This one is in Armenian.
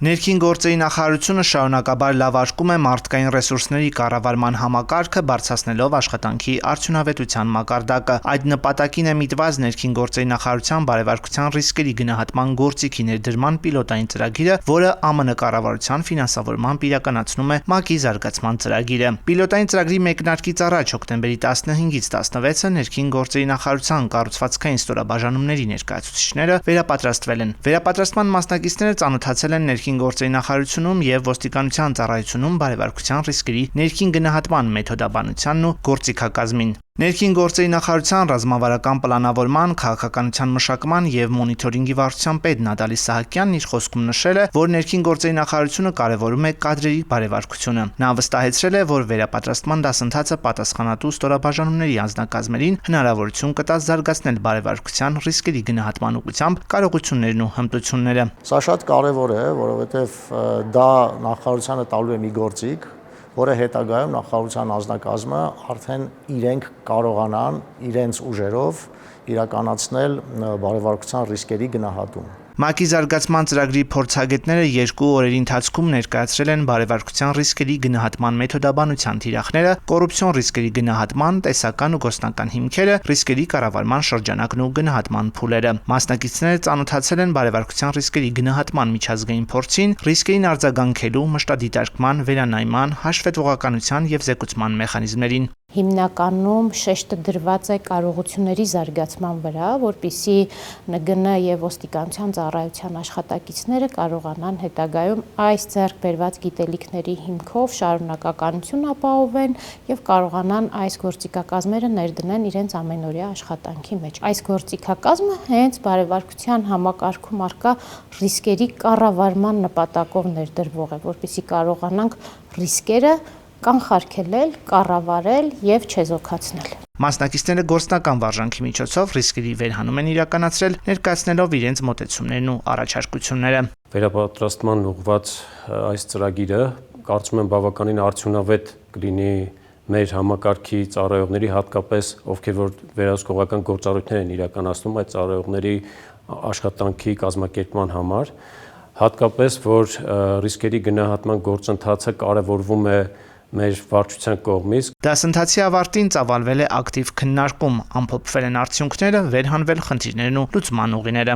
Ներքին գործերի նախարարությունը շարունակաբար լավարկում է մարդկային ռեսուրսների կառավարման համակարգը, բարձրացնելով աշխատանքի արդյունավետության մակարդակը։ Այդ նպատակին է միտված ներքին գործերի նախարարության բարեվարկության ռիսկերի գնահատման գործիքի ներդրման պիլոտային ծրագիրը, որը ԱՄՆ կառավարության ֆինանսավորմամբ իրականացնում է ՄԱԿ-ի զարգացման ծրագիրը։ Պիլոտային ծրագրի մեկնարկից առաջ հոկտեմբերի 15-ից 16-ը ներքին գործերի նախարարության կառուցվածքային ստորաբաժանումների ներկայացուցիչները վերապատրաստվել են։ Վերապատրաստման մասնակիցները ծանոթացել են ներքին գործերի նախարարությունում եւ ոստիկանության ծառայությունում բարեվարկության ռիսկերի ներքին գնահատման մեթոդաբանությանն ու գործիքակազմին։ Ներքին գործերի նախարարության ռազմավարական պլանավորման, քաղաքականության մշակման եւ մոնիթորինգի վարչության պետ Նատալի Սահակյանն իր խոսքում նշել է, որ ներքին գործերի նախարարությունը կարևորում է կադրերի բարեվարկությունը։ Նա վստահեցրել է, որ վերապատրաստման դասընթացը պատասխանատու ստորաբաժանումների անձնակազմերին հնարավորություն կտա զարգացնել բարեվարկության ռիսկերի գնահատման ուղղությամբ կարողություններն ու հմտությունները։ Սա շատ կարևոր է, որովհետեւ դա նախարարությանը տալու է մի գործիք, որը հետագայում նախարարության անձնակազմը արդեն իրենք կարողանան իրենց ուժերով իրականացնել բարեվարկության ռիսկերի գնահատում։ ՄԱԿ-ի զարգացման ծրագրի փորձագետները 2 օրերի ընթացքում ներկայացրել են բարեվարկության ռիսկերի գնահատման մեթոդաբանության թիրախները, կոռուպցիոն ռիսկերի գնահատման, տեսական ու գործնական հիմքերը, ռիսկերի կառավարման շրջանակն ու գնահատման փուլերը։ Մասնակիցները ծանոթացել են բարեվարկության ռիսկերի գնահատման միջազգային փորձին, ռիսկերին արձագանքելու, մշտադիտարկման, վերանայման, հաշվետվողականության եւ զեկուցման մեխանիզմներին։ Հիմնականում շեշտը դրված է կարողությունների զարգացման վրա, որպեսզի ՆԳՆ եւ ոստիկանության ծառայության աշխատակիցները կարողանան հետագայում այս ձեռք բերված գիտելիքների հիմքով շարունակականություն ապահովեն եւ կարողանան այս գործիքակազմերը ներդնեն իրենց ամենօրյա աշխատանքի մեջ։ Այս գործիքակազմը հենց բարեվարկության համակարգում առկա ռիսկերի կառավարման նպատակով ներդրվող է, որպեսզի կարողանանք ռիսկերը կանխարգելել, կառավարել եւ չեզոքացնել։ Մասնակիցները գործնական վարժանքի միջոցով ռիսկերի վերհանում են իրականացրել, ներկայացնելով իրենց մոտեցումներն ու առաջարկությունները։ Վերապատրաստման ուղղված այս ծրագիրը կարծում եմ բավականին արդյունավետ կլինի մեր համակարգի ծառայողների, հատկապես ովքեր որ վերահսկողական գործառույթներ են իրականացնում այդ ծառայողների աշխատանքի կազմակերպման համար, հատկապես որ ռիսկերի գնահատման գործընթացը կարևորվում է մեր վարչության կողմից։ Դասընթացի ավարտին ծավալվել է ակտիվ քննարկում, ամփոփվել են արդյունքները, վերհանվել խնդիրներն ու լուծման ուղիները։